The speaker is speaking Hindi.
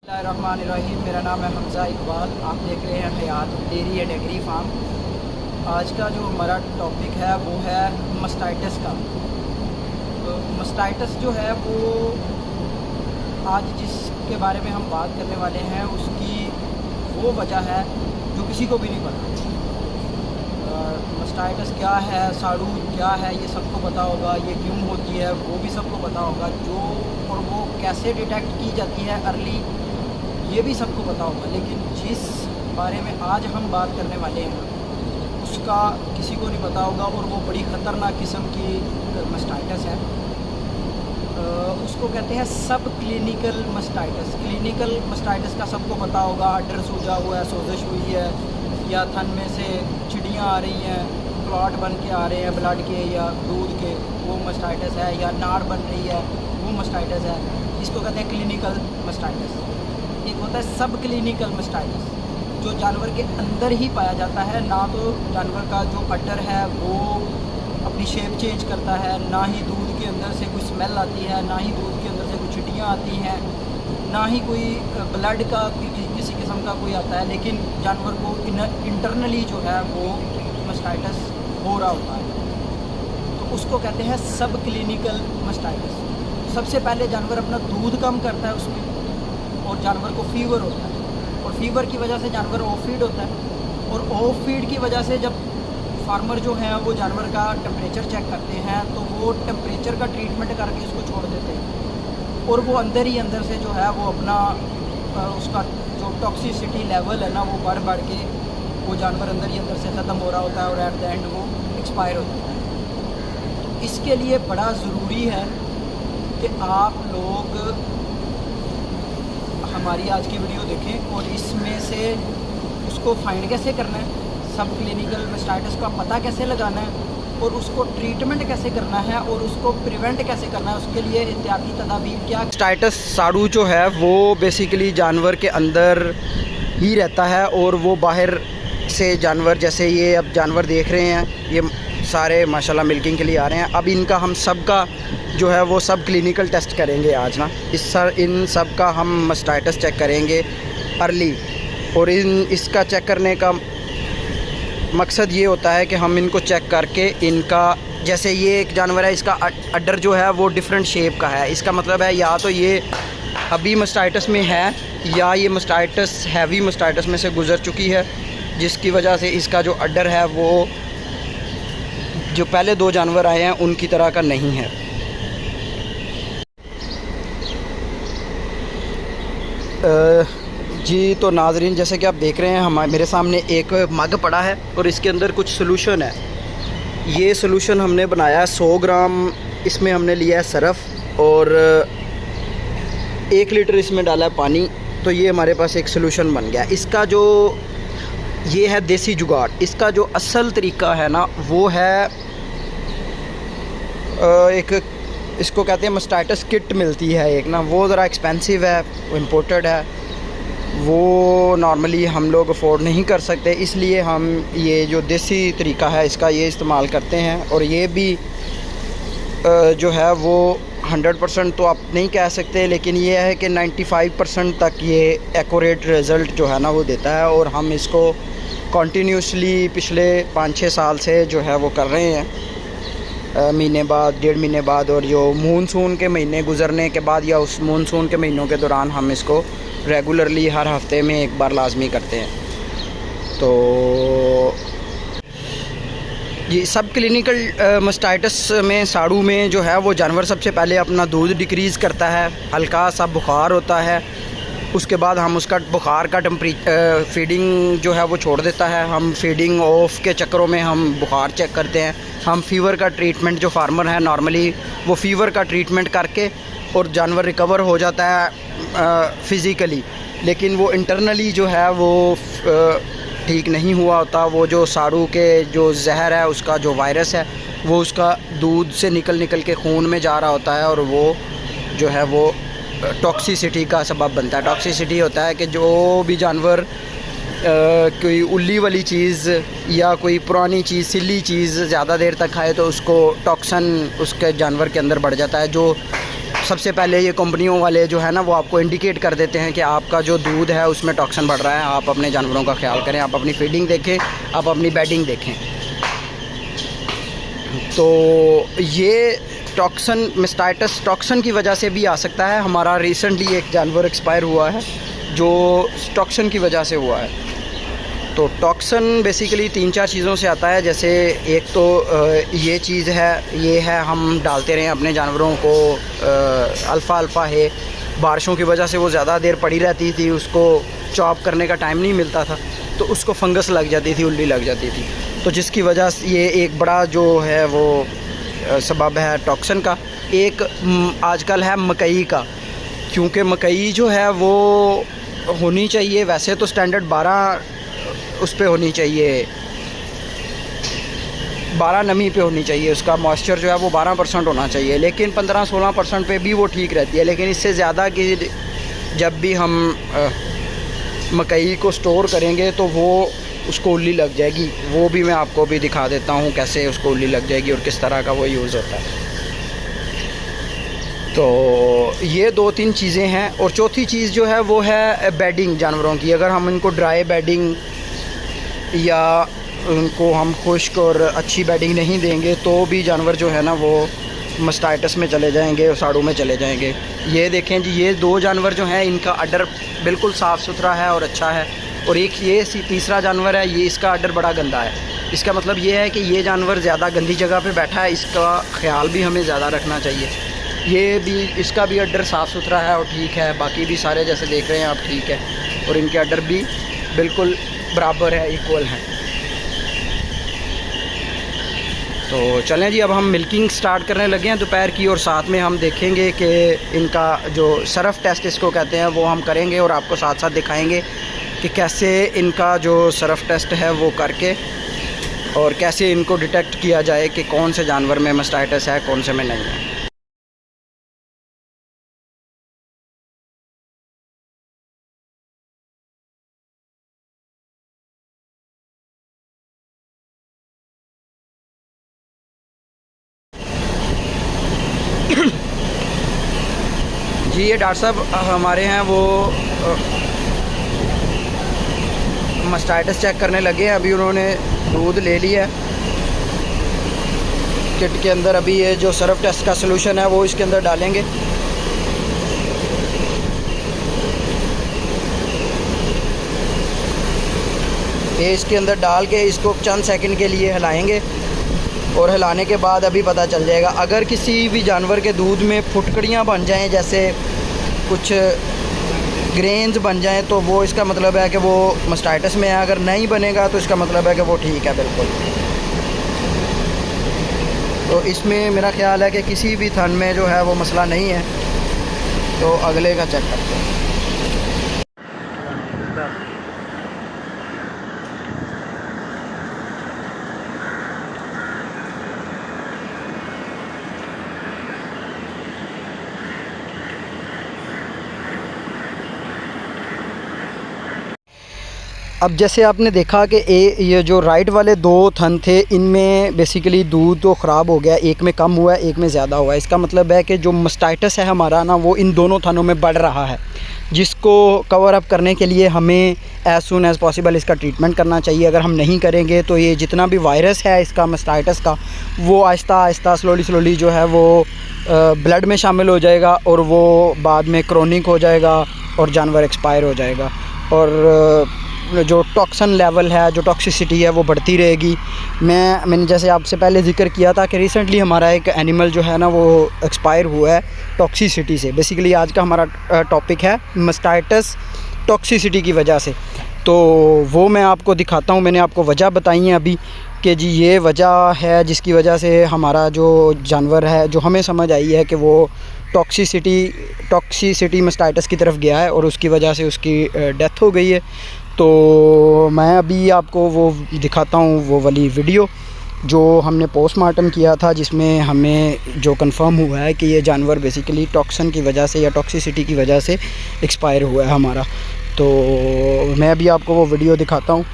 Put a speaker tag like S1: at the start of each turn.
S1: बिस्मिल्लाहिर्रहमानिर्रहीम। मेरा नाम है हमज़ा इकबाल। आप देख रहे हैं हयात डेयरी एंड एग्री फार्म। आज का जो हमारा टॉपिक है वो है मस्टाइटिस का। तो मस्टाइटिस जो है वो आज जिसके बारे में हम बात करने वाले हैं उसकी वो वजह है जो किसी को भी नहीं पता। मस्टाइटिस क्या है, साड़ू क्या है, ये सबको पता होगा। ये क्यों होती है वो भी सबको पता होगा। जो और वो कैसे डिटेक्ट की जाती है अर्ली, ये भी सबको पता होगा। लेकिन जिस बारे में आज हम बात करने वाले हैं उसका किसी को नहीं पता होगा और वो बड़ी ख़तरनाक किस्म की मस्टाइटिस है। उसको कहते हैं सब क्लिनिकल मस्टाइटिस। क्लिनिकल मस्टाइटिस का सबको पता होगा। अडर सूजा हुआ है, सोजिश हुई है, या थन में से चिड़ियाँ आ रही हैं, क्लॉट बन के आ रहे हैं ब्लड के या दूध के, वो मस्टाइटिस है। या नाड़ बन रही है, वो मस्टाइटिस है। इसको कहते हैं क्लिनिकल मस्टाइटिस। एक होता है सब क्लिनिकल मस्टाइटिस जो जानवर के अंदर ही पाया जाता है। ना तो जानवर का जो अडर है वो अपनी शेप चेंज करता है, ना ही दूध के अंदर से कोई स्मेल आती है, ना ही दूध के अंदर से कोई चिड़ियाँ आती हैं, ना ही कोई ब्लड का किसी किस्म का कोई आता है। लेकिन जानवर को इंटरनली जो है वो मस्टाइटिस हो रहा होता है। तो उसको कहते हैं सब क्लिनिकल मस्टाइटिस। सबसे पहले जानवर अपना दूध कम करता है उसमें, और जानवर को फीवर होता है, और फीवर की वजह से जानवर ऑफ फीड होता है, और ऑफ फीड की वजह से जब फार्मर जो हैं वो जानवर का टेम्परेचर चेक करते हैं तो वो टेम्परेचर का ट्रीटमेंट करके उसको छोड़ देते हैं, और वो अंदर ही अंदर से जो है वो अपना उसका जो टॉक्सिसिटी लेवल है ना वो बढ़ बढ़ के वो जानवर अंदर ही अंदर से ख़त्म हो रहा होता है और एट द एंड वो एक्सपायर होता है। तो इसके लिए बड़ा ज़रूरी है कि आप लोग हमारी आज की वीडियो देखें और इसमें से उसको फाइंड कैसे करना है, सब क्लिनिकल मस्टाइटिस का पता कैसे लगाना है, और उसको ट्रीटमेंट कैसे करना है, और उसको प्रिवेंट कैसे करना है, उसके लिए एहतियाती तदाबीर क्या। मस्टाइटिस साड़ू जो है वो बेसिकली जानवर के अंदर ही रहता है, और वो बाहर से जानवर, जैसे ये अब जानवर देख रहे हैं, ये सारे माशाल्लाह मिल्किंग के लिए आ रहे हैं। अब इनका हम सब का जो है वो सब क्लिनिकल टेस्ट करेंगे आज ना। इन सब का हम मस्टाइटिस चेक करेंगे अर्ली, और इसका चेक करने का मकसद ये होता है कि हम इनको चेक करके इनका, जैसे ये एक जानवर है, इसका अडर जो है वो डिफरेंट शेप का है। इसका मतलब है या तो ये अभी मस्टाइटिस में है, या ये मस्टाइटिस हैवी मस्टाइटिस में से गुज़र चुकी है, जिसकी वजह से इसका जो अडर है वो जो पहले दो जानवर आए हैं उनकी तरह का नहीं है। जी तो नाजरीन, जैसे कि आप देख रहे हैं मेरे सामने एक मग पड़ा है और इसके अंदर कुछ सॉल्यूशन है। ये सॉल्यूशन हमने बनाया है 100 ग्राम। इसमें हमने लिया है सरफ़ और 1 लीटर इसमें डाला है पानी। तो ये हमारे पास एक सॉल्यूशन बन गया। इसका जो ये है देसी जुगाड़। इसका जो असल तरीका है ना वो है एक, इसको कहते हैं मस्टाइटिस किट मिलती है एक ना, वो ज़रा एक्सपेंसिव है, वो इम्पोर्टेड है, वो नॉर्मली हम लोग अफोर्ड नहीं कर सकते, इसलिए हम ये जो देसी तरीका है इसका ये इस्तेमाल करते हैं। और ये भी जो है वो 100% तो आप नहीं कह सकते, लेकिन ये है कि 95% तक ये एक्यूरेट रिज़ल्ट जो है ना वो देता है। और हम इसको कंटिन्यूसली पिछले 5-6 साल से जो है वो कर रहे हैं, महीने बाद, 1.5 महीने बाद, और जो मानसून के महीने गुज़रने के बाद या उस मानसून के महीनों के दौरान हम इसको रेगुलरली हर हफ्ते में एक बार लाजमी करते हैं। तो ये सब क्लिनिकल मस्टाइटिस में, साड़ू में जो है वो जानवर सबसे पहले अपना दूध डिक्रीज़ करता है, हल्का सा बुखार होता है, उसके बाद हम उसका बुखार का फीडिंग जो है वो छोड़ देता है। हम फीडिंग ऑफ के चक्करों में हम बुखार चेक करते हैं। हम फ़ीवर का ट्रीटमेंट, जो फार्मर है नॉर्मली वो फ़ीवर का ट्रीटमेंट करके और जानवर रिकवर हो जाता है फ़िज़िकली, लेकिन वो इंटरनली जो है वो ठीक नहीं हुआ होता। वो जो साड़ू के जो जहर है, उसका जो वायरस है, वो उसका दूध से निकल के खून में जा रहा होता है, और वो जो है वो टॉक्सिसिटी का सबब बनता है। टॉक्सिसिटी होता है कि जो भी जानवर कोई उल्ली वाली चीज़ या कोई पुरानी चीज़, सिली चीज़ ज़्यादा देर तक खाए तो उसको टॉक्सन उसके जानवर के अंदर बढ़ जाता है, जो सबसे पहले ये कंपनियों वाले जो है ना वो आपको इंडिकेट कर देते हैं कि आपका जो दूध है उसमें टॉक्सिन बढ़ रहा है, आप अपने जानवरों का ख्याल करें, आप अपनी फीडिंग देखें, आप अपनी बेडिंग देखें। तो ये टॉक्सिन, मास्टाइटिस टॉक्सिन की वजह से भी आ सकता है। हमारा रिसेंटली एक जानवर एक्सपायर हुआ है जो टॉक्सिन की वजह से हुआ है। तो टॉक्सिन बेसिकली 3-4 चीज़ों से आता है। जैसे एक तो ये चीज़ है, ये है हम डालते रहे अपने जानवरों को, अल्फ़ा है, बारिशों की वजह से वो ज़्यादा देर पड़ी रहती थी, उसको चॉप करने का टाइम नहीं मिलता था, तो उसको फंगस लग जाती थी, उल्टी लग जाती थी। तो जिसकी वजह से ये एक बड़ा जो है वो सबब है टॉक्सिन का। एक आजकल है मकई का, क्योंकि मकई जो है वो होनी चाहिए वैसे तो स्टैंडर्ड 12 उस पे होनी चाहिए, 12 नमी पे होनी चाहिए, उसका मॉइस्चर जो है वो 12% होना चाहिए, लेकिन 15-16% पे भी वो ठीक रहती है। लेकिन इससे ज़्यादा कि जब भी हम मकई को स्टोर करेंगे तो वो उसको उल्ली लग जाएगी। वो भी मैं आपको भी दिखा देता हूँ कैसे उसको उल्ली लग जाएगी और किस तरह का वो यूज़ होता है। तो ये 2-3 चीज़ें हैं। और चौथी चीज़ जो है वो है बेडिंग जानवरों की। अगर हम इनको ड्राई बेडिंग या उनको हम खुश्क और अच्छी बेडिंग नहीं देंगे तो भी जानवर जो है ना वो मास्टाइटिस में चले जाएंगे और साड़ू में चले जाएंगे। ये देखें जी, ये 2 जानवर जो हैं इनका अडर बिल्कुल साफ़ सुथरा है और अच्छा है, और एक ये तीसरा जानवर है, ये इसका अडर बड़ा गंदा है। इसका मतलब ये है कि ये जानवर ज़्यादा गंदी जगह पे बैठा है, इसका ख्याल भी हमें ज़्यादा रखना चाहिए। ये भी, इसका भी अडर साफ़ सुथरा है और ठीक है, बाकी भी सारे जैसे देख रहे हैं आप ठीक है, और इनके अडर भी बिल्कुल बराबर है, इक्वल हैं। तो चलें जी, अब हम मिल्किंग स्टार्ट करने लगे हैं दोपहर की, और साथ में हम देखेंगे कि इनका जो सरफ टेस्ट इसको कहते हैं वो हम करेंगे, और आपको साथ साथ दिखाएंगे कि कैसे इनका जो सरफ टेस्ट है वो करके और कैसे इनको डिटेक्ट किया जाए कि कौन से जानवर में मास्टाइटिस है, कौन से में नहीं है। जी, ये डॉक्टर साहब हमारे हैं वो मास्टाइटिस चेक करने लगे हैं। अभी उन्होंने दूध ले लिया है किट के अंदर। अभी ये जो सरफ टेस्ट का सलूशन है वो इसके अंदर डालेंगे। ये इसके अंदर डाल के इसको चंद सेकंड के लिए हिलाएंगे, और हिलाने के बाद अभी पता चल जाएगा। अगर किसी भी जानवर के दूध में फुटकड़ियाँ बन जाएं, जैसे कुछ ग्रेन्स बन जाएं, तो वो इसका मतलब है कि वो मास्टाइटिस में है। अगर नहीं बनेगा तो इसका मतलब है कि वो ठीक है बिल्कुल। तो इसमें मेरा ख़्याल है कि किसी भी थन में जो है वो मसला नहीं है। तो अगले का चेक करते हैं। अब जैसे आपने देखा कि ये जो राइट वाले 2 थन थे, इनमें बेसिकली दूध तो ख़राब हो गया, एक में कम हुआ है, एक में ज़्यादा हुआ है। इसका मतलब है कि जो मास्टाइटिस है हमारा ना, वो इन दोनों थनों में बढ़ रहा है, जिसको कवर अप करने के लिए हमें एज़ सून एज़ पॉसिबल इसका ट्रीटमेंट करना चाहिए। अगर हम नहीं करेंगे तो ये जितना भी वायरस है इसका मास्टाइटिस का, वो आहिस्ता आहिस्ता स्लोली जो है वो ब्लड में शामिल हो जाएगा, और वो बाद में क्रोनिक हो जाएगा और जानवर एक्सपायर हो जाएगा। और जो टॉक्सिन लेवल है, जो टॉक्सिसिटी है वो बढ़ती रहेगी। मैंने जैसे आपसे पहले ज़िक्र किया था कि रिसेंटली हमारा एक एनिमल जो है ना वो एक्सपायर हुआ है टॉक्सिसिटी से। बेसिकली आज का हमारा टॉपिक है मास्टाइटिस टॉक्सिसिटी की वजह से। तो वो मैं आपको दिखाता हूँ। मैंने आपको वजह बताई है अभी कि जी ये वजह है जिसकी वजह से हमारा जो जानवर है, जो हमें समझ आई है कि वो टॉक्सिसिटी मास्टाइटिस की तरफ गया है और उसकी वजह से उसकी डेथ हो गई है। तो मैं अभी आपको वो दिखाता हूँ, वो वाली वीडियो जो हमने पोस्टमार्टम किया था, जिसमें हमें जो कंफर्म हुआ है कि ये जानवर बेसिकली टॉक्सिन की वजह से या टॉक्सिसिटी की वजह से एक्सपायर हुआ है हमारा। तो मैं अभी आपको वो वीडियो दिखाता हूँ।